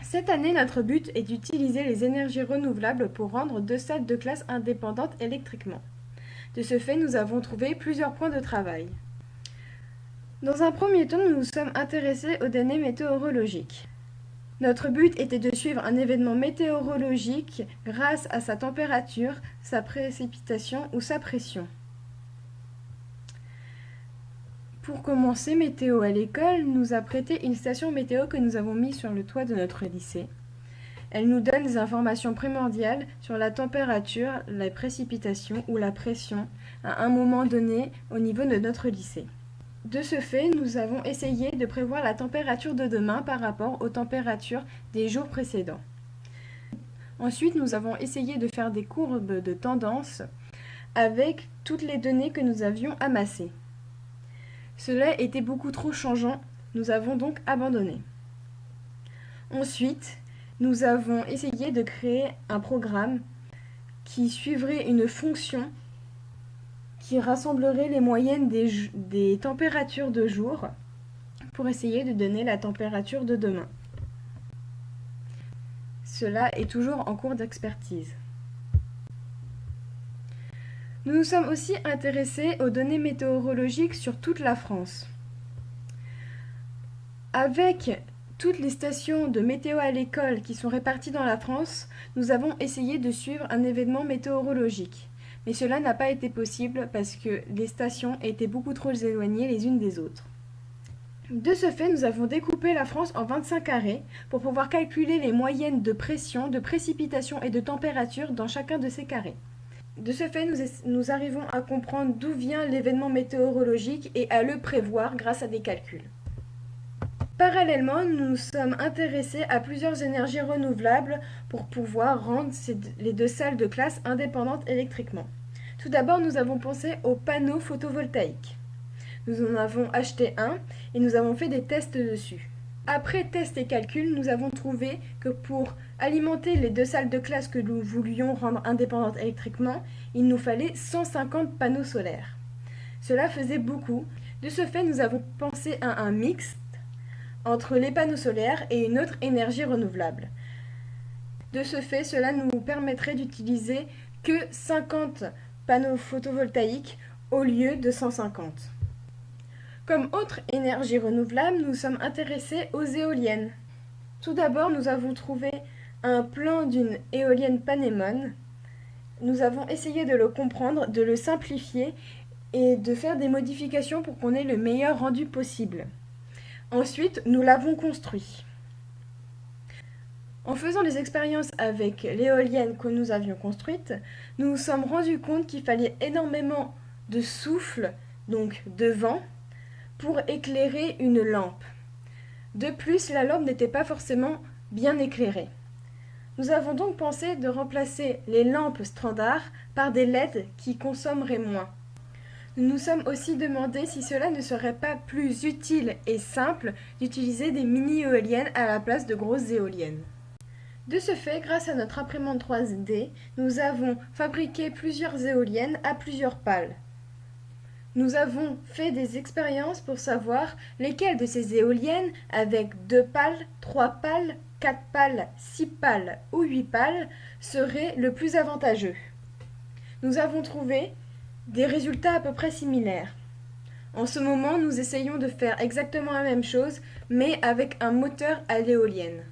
Cette année, notre but est d'utiliser les énergies renouvelables pour rendre 2 salles de classe indépendantes électriquement. De ce fait, nous avons trouvé plusieurs points de travail. Dans un premier temps, nous nous sommes intéressés aux données météorologiques. Notre but était de suivre un événement météorologique grâce à sa température, sa précipitation ou sa pression. Pour commencer, Météo à l'école nous a prêté une station météo que nous avons mise sur le toit de notre lycée. Elle nous donne des informations primordiales sur la température, la précipitation ou la pression à un moment donné au niveau de notre lycée. De ce fait, nous avons essayé de prévoir la température de demain par rapport aux températures des jours précédents. Ensuite, nous avons essayé de faire des courbes de tendance avec toutes les données que nous avions amassées. Cela était beaucoup trop changeant, nous avons donc abandonné. Ensuite, nous avons essayé de créer un programme qui suivrait une fonction qui rassemblerait les moyennes des températures de jour pour essayer de donner la température de demain. Cela est toujours en cours d'expertise. Nous nous sommes aussi intéressés aux données météorologiques sur toute la France. Avec toutes les stations de météo à l'école qui sont réparties dans la France, nous avons essayé de suivre un événement météorologique. Mais cela n'a pas été possible parce que les stations étaient beaucoup trop éloignées les unes des autres. De ce fait, nous avons découpé la France en 25 carrés pour pouvoir calculer les moyennes de pression, de précipitation et de température dans chacun de ces carrés. De ce fait, nous arrivons à comprendre d'où vient l'événement météorologique et à le prévoir grâce à des calculs. Parallèlement, nous nous sommes intéressés à plusieurs énergies renouvelables pour pouvoir rendre les 2 salles de classe indépendantes électriquement. Tout d'abord, nous avons pensé aux panneaux photovoltaïques. Nous en avons acheté un et nous avons fait des tests dessus. Après tests et calculs, nous avons trouvé que pour alimenter les 2 salles de classe que nous voulions rendre indépendantes électriquement, il nous fallait 150 panneaux solaires. Cela faisait beaucoup. De ce fait, nous avons pensé à un mix entre les panneaux solaires et une autre énergie renouvelable. De ce fait, cela nous permettrait d'utiliser que 50 panneaux photovoltaïques au lieu de 150. Comme autre énergie renouvelable, nous sommes intéressés aux éoliennes. Tout d'abord, nous avons trouvé un plan d'une éolienne Panemon. Nous avons essayé de le comprendre, de le simplifier et de faire des modifications pour qu'on ait le meilleur rendu possible. Ensuite, nous l'avons construit. En faisant des expériences avec l'éolienne que nous avions construite, nous nous sommes rendus compte qu'il fallait énormément de souffle, donc de vent, pour éclairer une lampe. De plus, la lampe n'était pas forcément bien éclairée. Nous avons donc pensé de remplacer les lampes standards par des LED qui consommeraient moins. Nous nous sommes aussi demandé si cela ne serait pas plus utile et simple d'utiliser des mini-éoliennes à la place de grosses éoliennes. De ce fait, grâce à notre imprimante 3D, nous avons fabriqué plusieurs éoliennes à plusieurs pales. Nous avons fait des expériences pour savoir lesquelles de ces éoliennes, avec 2 pales, 3 pales, 4 pales, 6 pales ou 8 pales, seraient le plus avantageux. Nous avons trouvé des résultats à peu près similaires. En ce moment, nous essayons de faire exactement la même chose, mais avec un moteur à l'éolienne.